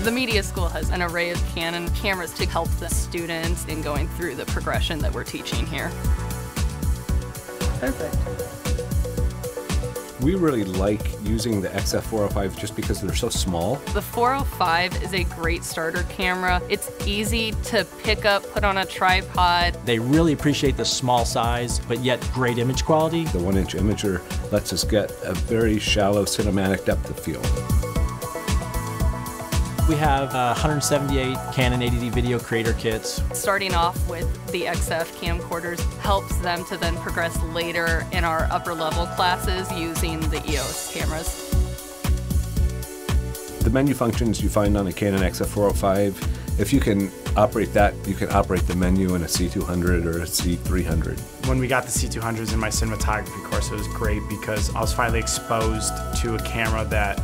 The media school has an array of Canon cameras to help the students in going through the progression that we're teaching here. Perfect. We really like using the XF405 just because they're so small. The 405 is a great starter camera. It's easy to pick up, put on a tripod. They really appreciate the small size, but yet great image quality. The 1-inch imager lets us get a very shallow cinematic depth of field. We have 178 Canon 80D video creator kits. Starting off with the XF camcorders helps them to then progress later in our upper level classes using the EOS cameras. The menu functions you find on a Canon XF405, if you can operate that, you can operate the menu in a C200 or a C300. When we got the C200s in my cinematography course, it was great because I was finally exposed to a camera that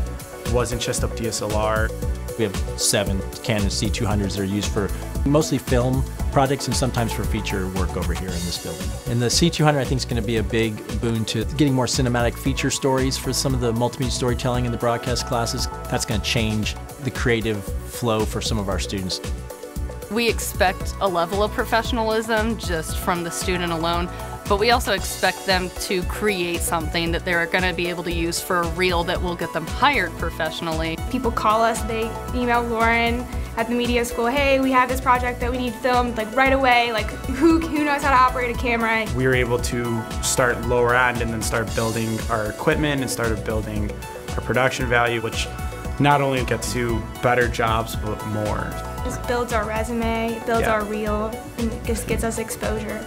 wasn't just a DSLR. We have 7 Canon C200s that are used for mostly film projects and sometimes for feature work over here in this building. And the C200 I think is going to be a big boon to getting more cinematic feature stories for some of the multimedia storytelling in the broadcast classes. That's going to change the creative flow for some of our students. We expect a level of professionalism just from the student alone, but we also expect them to create something that they're going to be able to use for a reel that will get them hired professionally. People call us, they email Lauren at the media school, hey, we have this project that we need filmed like right away, like who knows how to operate a camera? We were able to start lower end and then start building our equipment and started building our production value, which not only gets to better jobs, but more. It just builds our resume, builds our reel, and it just gets us exposure.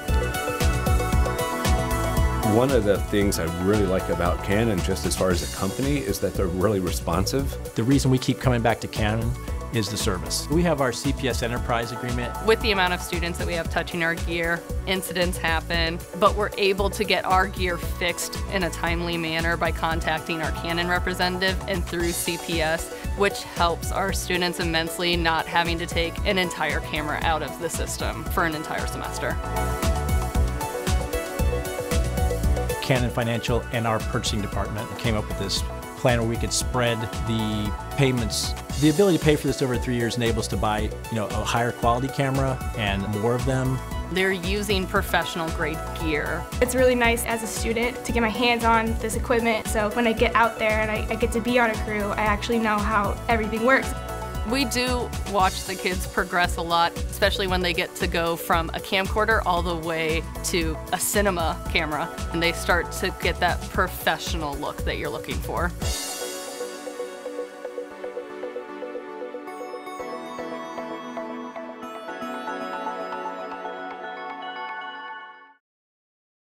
One of the things I really like about Canon, just as far as a company, is that they're really responsive. The reason we keep coming back to Canon is the service. We have our CPS Enterprise agreement. With the amount of students that we have touching our gear, incidents happen, but we're able to get our gear fixed in a timely manner by contacting our Canon representative and through CPS, which helps our students immensely, not having to take an entire camera out of the system for an entire semester. Canon Financial and our purchasing department came up with this plan where we could spread the payments. The ability to pay for this over 3 years enables us to buy, a higher quality camera and more of them. They're using professional grade gear. It's really nice as a student to get my hands on this equipment, so when I get out there and I get to be on a crew, I actually know how everything works. We do watch the kids progress a lot, especially when they get to go from a camcorder all the way to a cinema camera, and they start to get that professional look that you're looking for.